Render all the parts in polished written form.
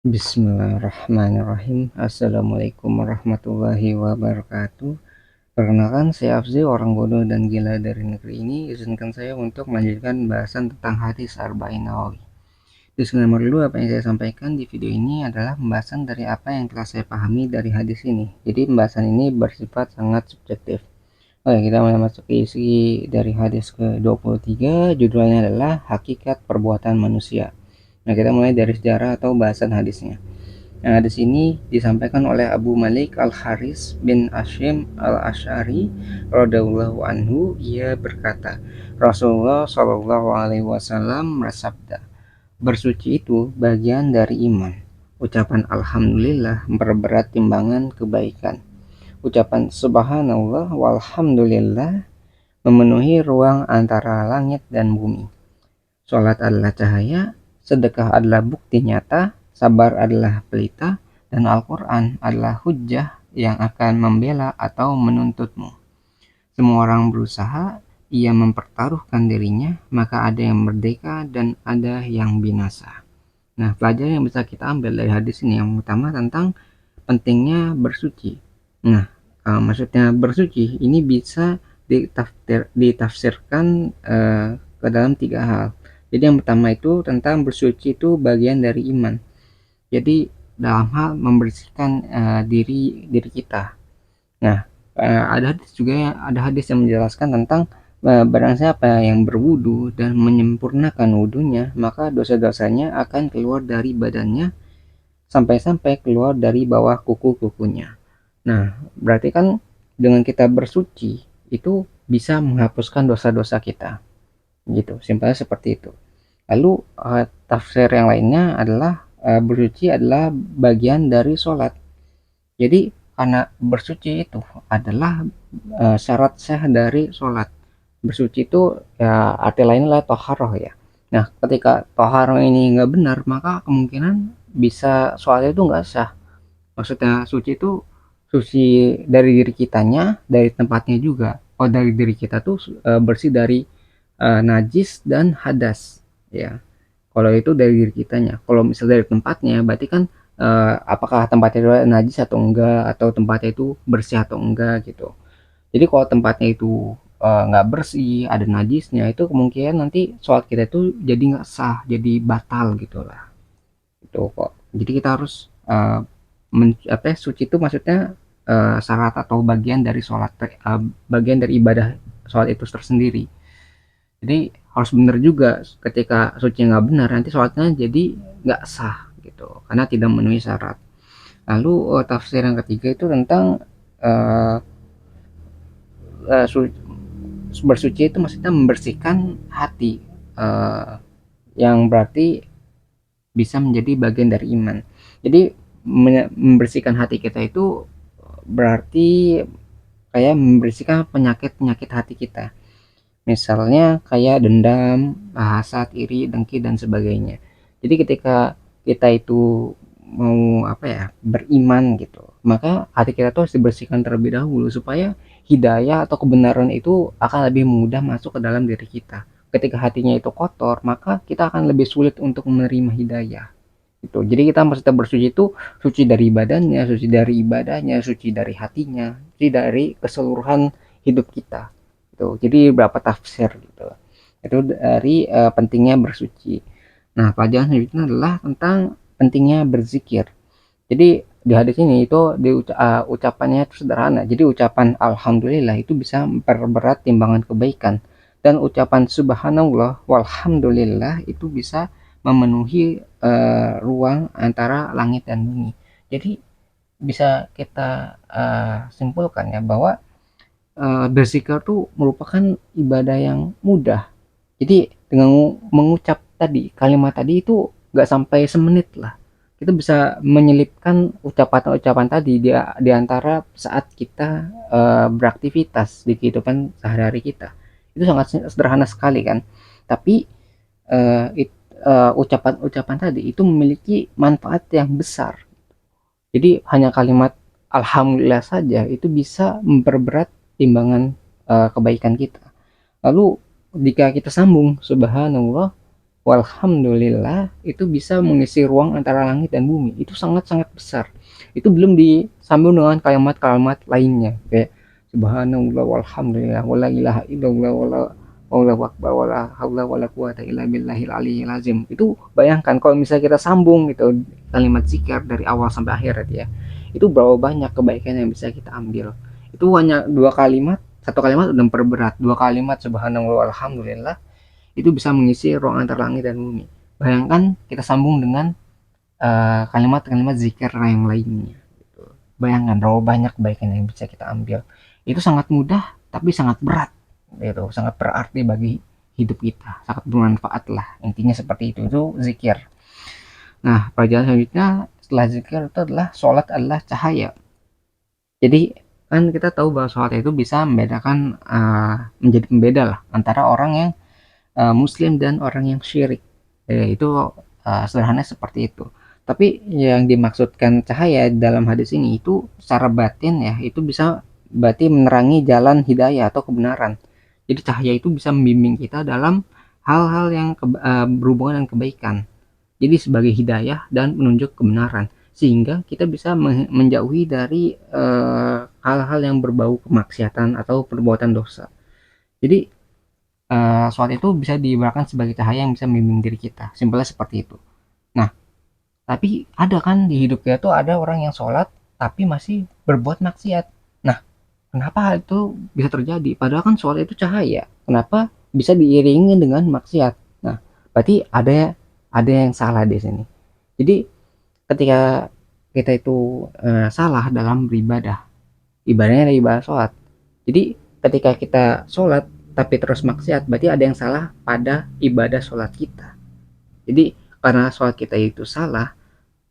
Bismillahirrahmanirrahim. Assalamualaikum warahmatullahi wabarakatuh. Perkenalkan, saya Afzi, orang bodoh dan gila dari negeri ini. Izinkan saya untuk melanjutkan bahasan tentang hadis Arba'in Nawawi. Disclaimer dulu, apa yang saya sampaikan di video ini adalah pembahasan dari apa yang telah saya pahami dari hadis ini. Jadi pembahasan ini bersifat sangat subjektif. Oke, kita mulai masuk ke isi dari hadis ke-23. Judulnya adalah Hakikat Perbuatan Manusia. Nah, kita mulai dari sejarah atau bahasan hadisnya. Nah, hadis ini disampaikan oleh Abu Malik Al-Haris bin Hashim Al-Asy'ari radhiyallahu anhu. Ia berkata, Rasulullah Shallallahu alaihi wasallam bersabda, bersuci itu bagian dari iman. Ucapan alhamdulillah memperberat timbangan kebaikan. Ucapan subhanallah walhamdulillah memenuhi ruang antara langit dan bumi. Salat adalah cahaya, sedekah adalah bukti nyata, sabar adalah pelita, dan Al-Quran adalah hujjah yang akan membela atau menuntutmu. Semua orang berusaha, ia mempertaruhkan dirinya, maka ada yang merdeka dan ada yang binasa. Nah, pelajaran yang bisa kita ambil dari hadis ini yang pertama tentang pentingnya bersuci. Nah, maksudnya bersuci ini bisa ditafsirkan ke dalam 3 hal. Jadi yang pertama itu tentang bersuci itu bagian dari iman. Jadi dalam hal membersihkan diri kita. Nah, ada hadis yang menjelaskan tentang barang siapa yang berwudu dan menyempurnakan wudunya, maka dosa-dosanya akan keluar dari badannya sampai-sampai keluar dari bawah kuku-kukunya. Nah, berarti kan dengan kita bersuci itu bisa menghapuskan dosa-dosa kita. Gitu, simpelnya seperti itu. Lalu tafsir yang lainnya adalah bersuci adalah bagian dari sholat. Jadi karena bersuci itu adalah syarat sah dari sholat. Bersuci itu ya arti lainnya adalah toharoh ya. Nah, ketika toharoh ini nggak benar, maka kemungkinan bisa sholat itu nggak sah. Maksudnya suci itu suci dari diri kitanya, dari tempatnya juga. Oh, dari diri kita tuh bersih dari najis dan hadas ya. Kalau itu dari diri kitanya, kalau misalnya dari tempatnya berarti kan apakah tempatnya itu najis atau enggak, atau tempatnya itu bersih atau enggak gitu. Jadi kalau tempatnya itu nggak bersih, ada najisnya, itu kemungkinan nanti sholat kita itu jadi nggak sah, jadi batal gitulah. Itu kok. Jadi kita harus suci itu maksudnya syarat atau bagian dari sholat, bagian dari ibadah sholat itu tersendiri. Jadi harus benar juga, ketika suci nggak benar nanti sholatnya jadi nggak sah gitu karena tidak memenuhi syarat. Lalu tafsir yang ketiga itu tentang uh, bersuci itu maksudnya membersihkan hati, yang berarti bisa menjadi bagian dari iman. Jadi membersihkan hati kita itu berarti kayak membersihkan penyakit-penyakit hati kita. Misalnya kayak dendam, hasad, iri, dengki dan sebagainya. Jadi ketika kita itu mau beriman gitu, maka hati kita tuh harus dibersihkan terlebih dahulu supaya hidayah atau kebenaran itu akan lebih mudah masuk ke dalam diri kita. Ketika hatinya itu kotor, maka kita akan lebih sulit untuk menerima hidayah. Gitu. Jadi kita maksudnya bersuci itu suci dari badannya, suci dari ibadahnya, suci dari hatinya, suci dari keseluruhan hidup kita. Gitu. Jadi berapa tafsir gitu. Itu dari pentingnya bersuci. Nah, pelajaran selanjutnya adalah tentang pentingnya berzikir. Jadi di hadis ini itu ucapannya itu sederhana. Jadi ucapan alhamdulillah itu bisa memperberat timbangan kebaikan, dan ucapan subhanallah walhamdulillah itu bisa memenuhi ruang antara langit dan bumi. Jadi bisa kita simpulkan ya bahwa berzikir itu merupakan ibadah yang mudah. Jadi dengan mengucap tadi kalimat tadi itu nggak sampai semenit lah, kita bisa menyelipkan ucapan-ucapan tadi di antara saat kita beraktivitas di kehidupan sehari-hari kita. Itu sangat sederhana sekali kan, tapi ucapan-ucapan tadi itu memiliki manfaat yang besar. Jadi hanya kalimat alhamdulillah saja itu bisa memperberat timbangan kebaikan kita. Lalu jika kita sambung subhanallah walhamdulillah itu bisa mengisi ruang antara langit dan bumi. Itu sangat-sangat besar. Itu belum disambung dengan kalimat-kalimat lainnya kayak subhanallah walhamdulillah wala ilaha illallah wala wallahu akbar wala haula wala quwata illa billahil aliyyil azim. Itu bayangkan kalau misalnya kita sambung gitu kalimat zikir dari awal sampai akhir ya. Itu berapa banyak kebaikan yang bisa kita ambil. Itu hanya dua kalimat, satu kalimat udah memperberat, dua kalimat subhanallah walhamdulillah itu bisa mengisi ruang antar langit dan bumi. Bayangkan kita sambung dengan kalimat-kalimat zikir yang lainnya. Gitu. Bayangkan berapa banyak kebaikan yang bisa kita ambil. Itu sangat mudah, tapi sangat berat. Gitu. Sangat berarti bagi hidup kita. Sangat bermanfaat lah. Intinya seperti itu. Itu zikir. Nah, pelajaran selanjutnya setelah zikir itu adalah sholat adalah cahaya. Jadi kan kita tahu bahwa sholat itu bisa membedakan menjadi pembeda lah antara orang yang muslim dan orang yang syirik. Itu sederhana seperti itu. Tapi yang dimaksudkan cahaya dalam hadis ini itu secara batin ya, itu bisa berarti menerangi jalan hidayah atau kebenaran. Jadi cahaya itu bisa membimbing kita dalam hal-hal yang berhubungan dengan kebaikan. Jadi sebagai hidayah dan menunjuk kebenaran sehingga kita bisa menjauhi dari hal-hal yang berbau kemaksiatan atau perbuatan dosa. Jadi sholat itu bisa diibaratkan sebagai cahaya yang bisa membimbing diri kita. Simpelnya seperti itu. Nah, tapi ada kan di hidup kita tuh ada orang yang sholat tapi masih berbuat maksiat. Nah, kenapa hal itu bisa terjadi? Padahal kan sholat itu cahaya. Kenapa bisa diiringi dengan maksiat? Nah, berarti ada yang salah di sini. Jadi ketika kita itu salah dalam beribadah, ibadahnya ada ibadah sholat. Jadi ketika kita sholat tapi terus maksiat, berarti ada yang salah pada ibadah sholat kita. Jadi karena sholat kita itu salah,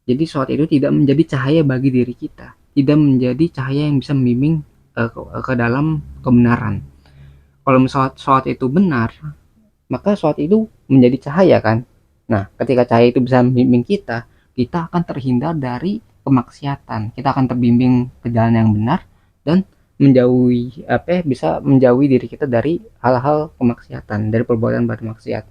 jadi sholat itu tidak menjadi cahaya bagi diri kita, tidak menjadi cahaya yang bisa membimbing ke dalam kebenaran. Kalau misalnya sholat itu benar, maka sholat itu menjadi cahaya kan. Nah, ketika cahaya itu bisa membimbing kita, kita akan terhindar dari kemaksiatan, kita akan terbimbing ke jalan yang benar dan menjauhi bisa menjauhi diri kita dari hal-hal kemaksiatan, dari perbuatan bermaksiat.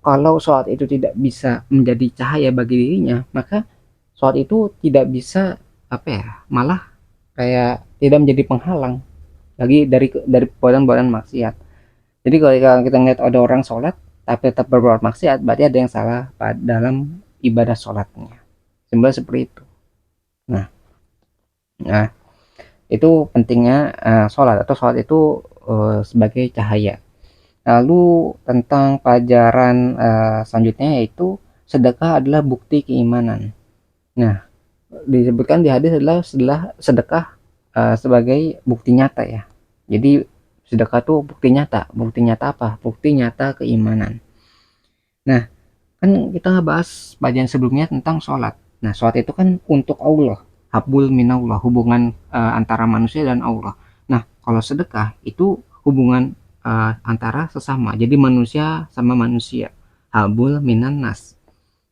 Kalau sholat itu tidak bisa menjadi cahaya bagi dirinya, maka sholat itu tidak bisa malah kayak tidak menjadi penghalang lagi dari perbuatan maksiat. Jadi kalau kita ngeliat ada orang sholat tapi tetap berbuat maksiat, berarti ada yang salah dalam ibadah sholatnya. Simpel seperti itu. Nah, itu pentingnya sholat atau sholat itu sebagai cahaya. Lalu tentang pelajaran selanjutnya yaitu sedekah adalah bukti keimanan. Nah, disebutkan di hadis adalah sedekah sebagai bukti nyata ya. Jadi sedekah itu bukti nyata. Bukti nyata apa? Bukti nyata keimanan. Nah, kan kita ngebahas bagian sebelumnya tentang sholat. Nah, sholat itu kan untuk Allah, habul minallah, hubungan antara manusia dan Allah. Nah, kalau sedekah itu hubungan antara sesama, jadi manusia sama manusia, habul minan nas,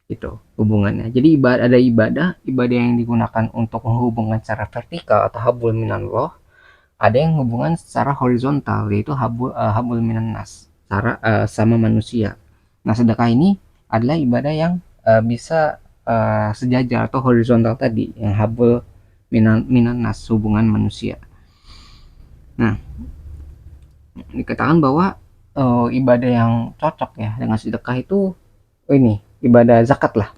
itu hubungannya. Jadi ada ibadah yang digunakan untuk menghubungkan secara vertikal atau habul minallah, ada yang hubungan secara horizontal yaitu habul minan nas, secara sama manusia. Nah, sedekah ini adalah ibadah yang bisa sejajar atau horizontal tadi, yang habul minan nas, hubungan manusia. Nah, dikatakan bahwa ibadah yang cocok ya dengan sedekah itu ini ibadah zakat lah.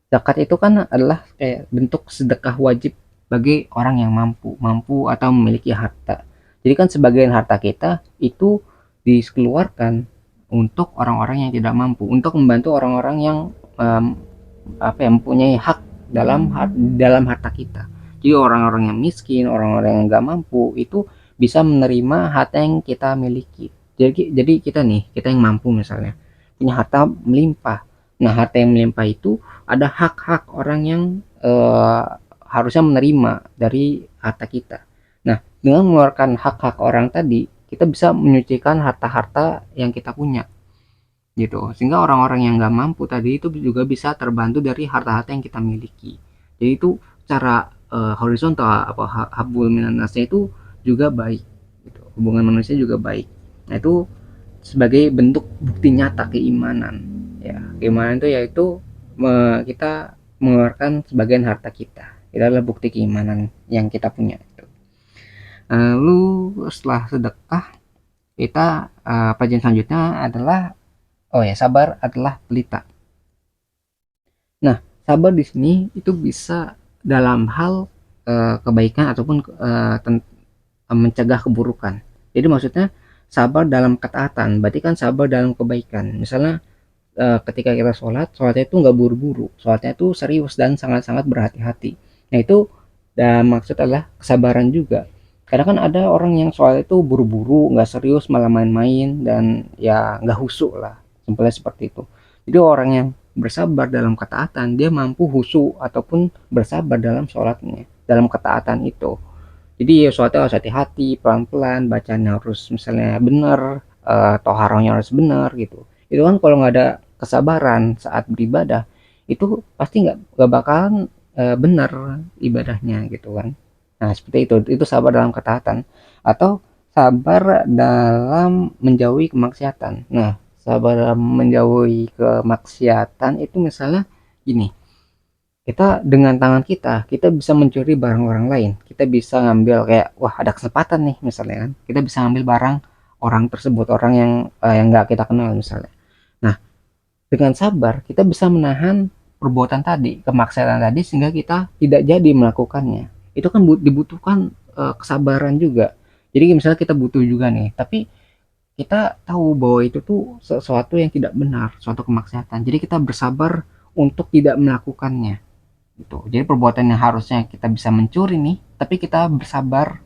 Zakat itu kan adalah kayak bentuk sedekah wajib bagi orang yang mampu atau memiliki harta. Jadi kan sebagian harta kita itu dikeluarkan untuk orang-orang yang tidak mampu, untuk membantu orang-orang yang mempunyai hak dalam harta kita. Jadi orang-orang yang miskin, orang-orang yang nggak mampu itu bisa menerima harta yang kita miliki. Jadi kita yang mampu misalnya punya harta melimpah. Nah, harta yang melimpah itu ada hak-hak orang yang harusnya menerima dari harta kita. Nah, dengan mengeluarkan hak-hak orang tadi, kita bisa menyucikan harta-harta yang kita punya, gitu. Sehingga orang-orang yang nggak mampu tadi itu juga bisa terbantu dari harta-harta yang kita miliki. Jadi itu cara horizontal habul minannasnya itu juga baik, gitu. Hubungan manusia juga baik. Nah, itu sebagai bentuk bukti nyata keimanan. Ya, keimanan itu yaitu kita mengeluarkan sebagian harta kita. Itu adalah bukti keimanan yang kita punya. Lalu setelah sedekah, kita pelajaran selanjutnya adalah sabar adalah pelita. Nah, sabar di sini itu bisa dalam hal kebaikan ataupun mencegah keburukan. Jadi maksudnya sabar dalam ketaatan, berarti kan sabar dalam kebaikan. Misalnya ketika kita sholatnya itu nggak buru-buru, sholatnya itu serius dan sangat-sangat berhati-hati. Nah itu, dan maksud adalah kesabaran juga. Kadang kan ada orang yang sholat itu buru-buru, nggak serius, malah main-main, dan ya nggak khusyuk lah, simpelnya seperti itu. Jadi orang yang bersabar dalam ketaatan, dia mampu khusyuk ataupun bersabar dalam sholatnya, dalam ketaatan itu. Jadi ya sholatnya harus hati-hati, pelan-pelan, bacanya harus misalnya benar, toharohnya harus benar gitu. Itu kan kalau nggak ada kesabaran saat beribadah, itu pasti nggak bakalan benar ibadahnya gitu kan. Nah seperti itu sabar dalam ketaatan, atau sabar dalam menjauhi kemaksiatan. Nah sabar dalam menjauhi kemaksiatan itu misalnya gini, kita dengan tangan kita bisa mencuri barang orang lain, kita bisa ngambil, kayak wah ada kesempatan nih misalnya kan, kita bisa ngambil barang orang tersebut, orang yang nggak kita kenal misalnya. Nah dengan sabar kita bisa menahan perbuatan tadi, kemaksiatan tadi, sehingga kita tidak jadi melakukannya. Itu kan dibutuhkan kesabaran juga. Jadi misalnya kita butuh juga nih, tapi kita tahu bahwa itu tuh sesuatu yang tidak benar, suatu kemaksiatan, jadi kita bersabar untuk tidak melakukannya gitu. Jadi perbuatan yang harusnya kita bisa mencuri nih, tapi kita bersabar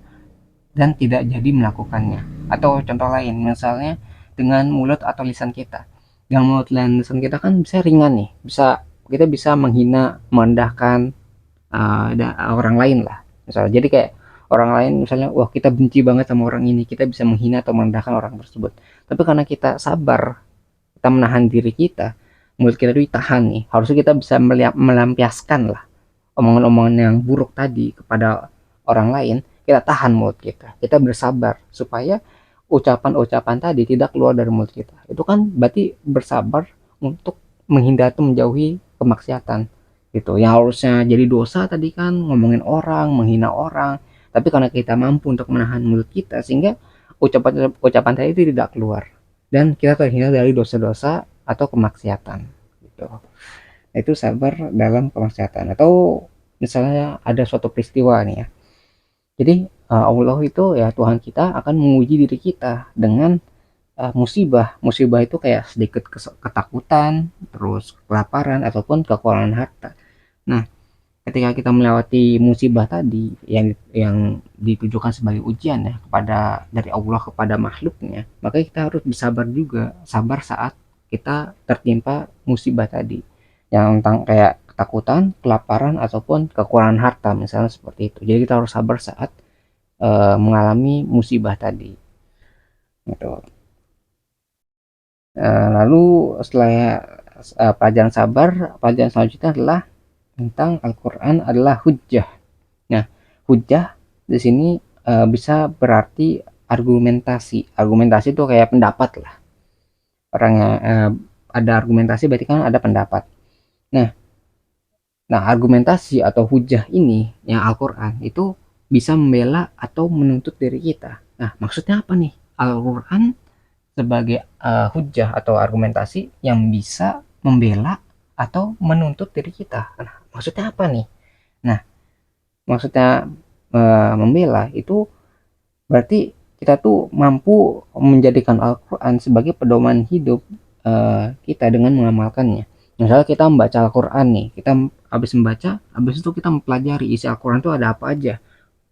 dan tidak jadi melakukannya. Atau contoh lain, misalnya dengan mulut atau lisan kita. Dengan mulut dan lisan kita kan bisa ringan nih, kita bisa menghina, merendahkan orang lain lah. Misalnya, jadi kayak orang lain misalnya, wah kita benci banget sama orang ini, kita bisa menghina atau merendahkan orang tersebut. Tapi karena kita sabar, kita menahan diri kita, mulut kita itu ditahan nih, harusnya kita bisa melampiaskan lah omongan-omongan yang buruk tadi kepada orang lain. Kita tahan mulut kita bersabar supaya ucapan-ucapan tadi tidak keluar dari mulut kita. Itu kan berarti bersabar untuk menghindar atau menjauhi kemaksiatan gitu, yang harusnya jadi dosa tadi kan ngomongin orang, menghina orang, tapi karena kita mampu untuk menahan mulut kita, sehingga ucapan tadi itu tidak keluar, dan kita terhindar dari dosa-dosa atau kemaksiatan gitu. Itu sabar dalam kemaksiatan. Atau misalnya ada suatu peristiwa nih ya, jadi Allah itu ya, Tuhan kita akan menguji diri kita dengan musibah itu kayak sedikit ketakutan, terus kelaparan, ataupun kekurangan harta. Nah ketika kita melewati musibah tadi yang ditujukan sebagai ujian ya, dari Allah kepada makhluknya, maka kita harus bersabar juga, sabar saat kita tertimpa musibah tadi, yang tentang kayak ketakutan, kelaparan, ataupun kekurangan harta misalnya seperti itu. Jadi kita harus sabar saat mengalami musibah tadi gitu. Lalu setelah pelajaran sabar, pelajaran selanjutnya adalah tentang Al-Quran adalah hujjah. Nah hujjah di sini bisa berarti argumentasi. Argumentasi itu kayak pendapat lah, orangnya ada argumentasi berarti kan ada pendapat. Nah argumentasi atau hujah ini yang Al-Quran itu bisa membela atau menuntut diri kita. Nah maksudnya apa nih? Al-Quran sebagai hujah atau argumentasi yang bisa membela atau menuntut diri kita. Nah maksudnya apa nih? Nah maksudnya membela itu berarti kita tuh mampu menjadikan Al-Quran sebagai pedoman hidup kita dengan mengamalkannya. Misalnya kita membaca Al-Quran nih, kita habis membaca, habis itu kita mempelajari isi Al-Quran itu ada apa aja.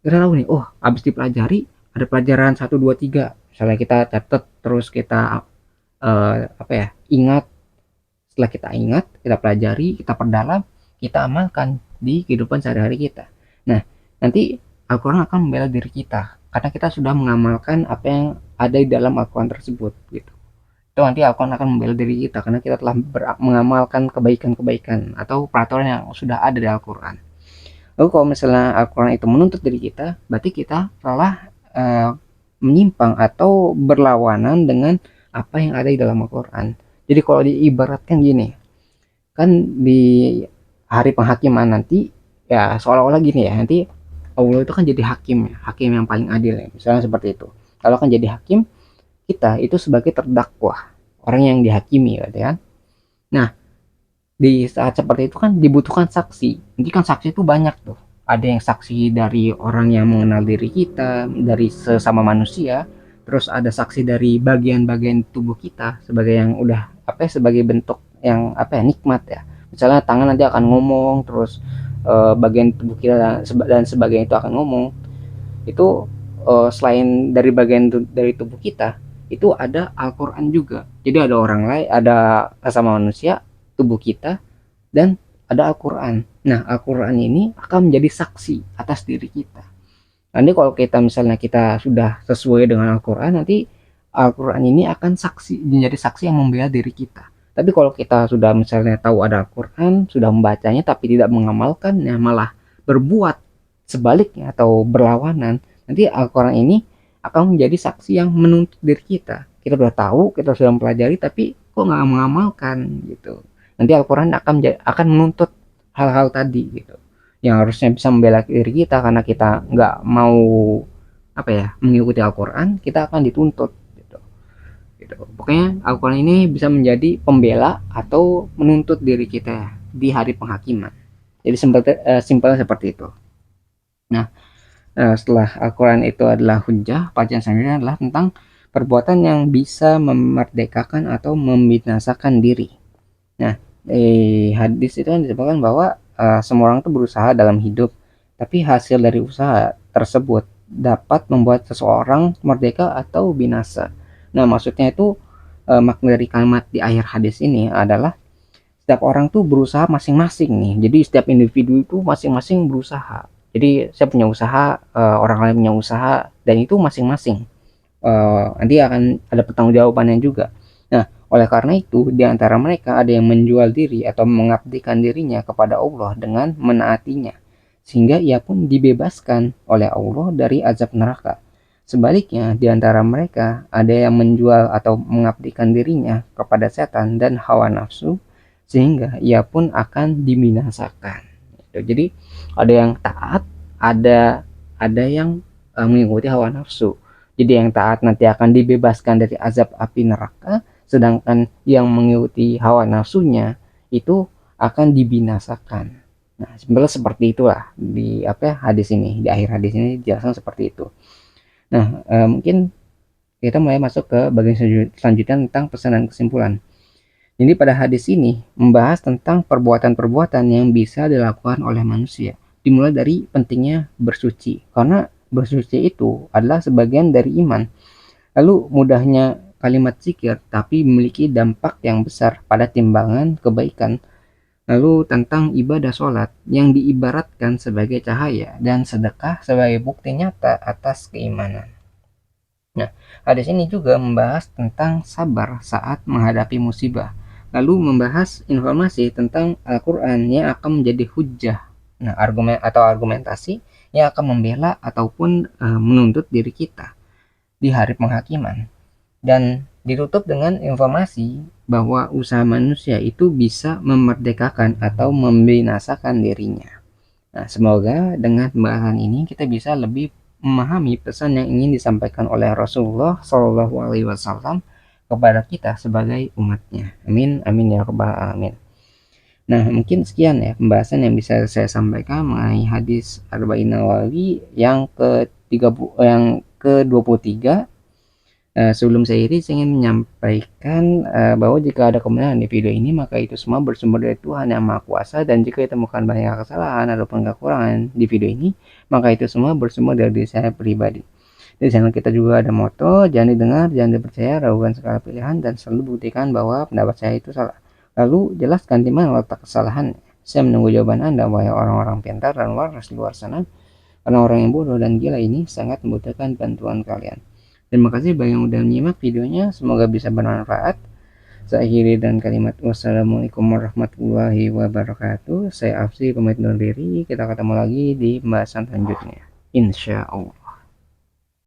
Kita tahu nih, oh habis dipelajari ada pelajaran 1, 2, 3. Misalnya kita catat, terus kita ingat. Setelah kita ingat, kita pelajari, kita perdalam, kita amalkan di kehidupan sehari-hari kita. Nah nanti Al-Quran akan membela diri kita karena kita sudah mengamalkan apa yang ada di dalam Al-Quran tersebut gitu. Itu nanti Al-Quran akan membela diri kita karena kita telah mengamalkan kebaikan-kebaikan atau peraturan yang sudah ada di Al-Quran. Lalu kalau misalnya Al-Quran itu menuntut diri kita, berarti kita telah menyimpang atau berlawanan dengan apa yang ada di dalam Al-Quran. Jadi kalau diibaratkan gini, kan di hari penghakiman nanti ya seolah-olah gini ya, nanti Allah itu kan jadi hakim ya, hakim yang paling adil ya, misalnya seperti itu. Kalau kan jadi hakim, kita itu sebagai terdakwa, orang yang dihakimi gitu kan. Nah, di saat seperti itu kan dibutuhkan saksi. Nanti kan saksi itu banyak tuh. Ada yang saksi dari orang yang mengenal diri kita, dari sesama manusia, terus ada saksi dari bagian-bagian tubuh kita sebagai yang udah apa ya, sebagai bentuk yang apa ya, nikmat ya. Misalnya tangan nanti akan ngomong, terus bagian tubuh kita dan sebagainya itu akan ngomong. Itu selain dari bagian dari tubuh kita, itu ada Al-Qur'an juga. Jadi ada orang lain, ada sesama manusia, tubuh kita, dan ada Al-Quran. Nah, Al-Quran ini akan menjadi saksi atas diri kita. Nanti kalau kita misalnya kita sudah sesuai dengan Al-Quran, nanti Al-Quran ini akan menjadi saksi yang membela diri kita. Tapi kalau kita sudah misalnya tahu ada Al-Quran, sudah membacanya tapi tidak mengamalkan, ya malah berbuat sebaliknya atau berlawanan, nanti Al-Quran ini akan menjadi saksi yang menuntut diri kita. Kita sudah tahu, kita sudah mempelajari, tapi kok nggak mengamalkan gitu. Nanti Al-Quran akan menuntut hal-hal tadi gitu, yang harusnya bisa membela diri kita karena kita nggak mau apa ya, mengikuti Al-Quran, kita akan dituntut gitu. Gitu. Pokoknya Al-Quran ini bisa menjadi pembela atau menuntut diri kita di hari penghakiman. Jadi simpelnya seperti itu. Nah, setelah Al-Quran itu adalah hujjah, pelajaran selanjutnya adalah tentang perbuatan yang bisa memerdekakan atau membinasakan diri. Nah, hadis itu kan disebutkan bahwa semua orang itu berusaha dalam hidup, tapi hasil dari usaha tersebut dapat membuat seseorang merdeka atau binasa. Nah, maksudnya itu makna dari kalimat di akhir hadis ini adalah setiap orang tuh berusaha masing-masing nih. Jadi setiap individu itu masing-masing berusaha. Jadi saya punya usaha, orang lain punya usaha, dan itu masing-masing. Nanti akan ada pertanggungjawabannya juga. Nah, oleh karena itu, di antara mereka ada yang menjual diri atau mengabdikan dirinya kepada Allah dengan menaatinya, sehingga ia pun dibebaskan oleh Allah dari azab neraka. Sebaliknya, di antara mereka ada yang menjual atau mengabdikan dirinya kepada setan dan hawa nafsu, sehingga ia pun akan dibinasakan. Jadi, ada yang taat, ada yang mengikuti hawa nafsu. Jadi yang taat nanti akan dibebaskan dari azab api neraka, sedangkan yang mengikuti hawa nafsunya itu akan dibinasakan. Nah, sebenarnya seperti itulah di apa hadis ini, di akhir hadis ini dijelaskan seperti itu. Nah, mungkin kita mulai masuk ke bagian selanjutnya tentang pesan dan kesimpulan. Jadi pada hadis ini membahas tentang perbuatan-perbuatan yang bisa dilakukan oleh manusia. Dimulai dari pentingnya bersuci, karena bersuci itu adalah sebagian dari iman. Lalu mudahnya kalimat zikir tapi memiliki dampak yang besar pada timbangan kebaikan. Lalu tentang ibadah sholat yang diibaratkan sebagai cahaya dan sedekah sebagai bukti nyata atas keimanan. Nah, hadis ini juga membahas tentang sabar saat menghadapi musibah. Lalu membahas informasi tentang Al-Quran yang akan menjadi hujjah. Nah, argumen atau argumentasi yang akan membela ataupun menuntut diri kita di hari penghakiman. Dan ditutup dengan informasi bahwa usaha manusia itu bisa memerdekakan atau membinasakan dirinya. Nah, semoga dengan pembahasan ini kita bisa lebih memahami pesan yang ingin disampaikan oleh Rasulullah Shallallahu Alaihi Wasallam kepada kita sebagai umatnya. Amin, amin ya rabbal alamin. Nah, mungkin sekian ya pembahasan yang bisa saya sampaikan mengenai hadis Arba'in Nawawi yang ke-23. Sebelum saya iri, saya ingin menyampaikan bahwa jika ada kebenaran di video ini, maka itu semua bersumber dari Tuhan yang Maha Kuasa, dan jika ditemukan banyak kesalahan ataupun kekurangan di video ini, maka itu semua bersumber dari diri saya pribadi. Di channel kita juga ada moto, jangan didengar, jangan dipercaya, ragukan segala pilihan, dan selalu buktikan bahwa pendapat saya itu salah. Lalu jelaskan di mana letak kesalahan. Saya menunggu jawaban Anda, wahai orang-orang pintar dan waras di luar sana, karena orang yang bodoh dan gila ini sangat membutuhkan bantuan kalian. Terima kasih bagi yang udah menyimak videonya, semoga bisa bermanfaat. Saya akhiri dengan kalimat wassalamualaikum warahmatullahi wabarakatuh. Saya Afsi pamit undur diri, kita ketemu lagi di pembahasan selanjutnya, insya Allah.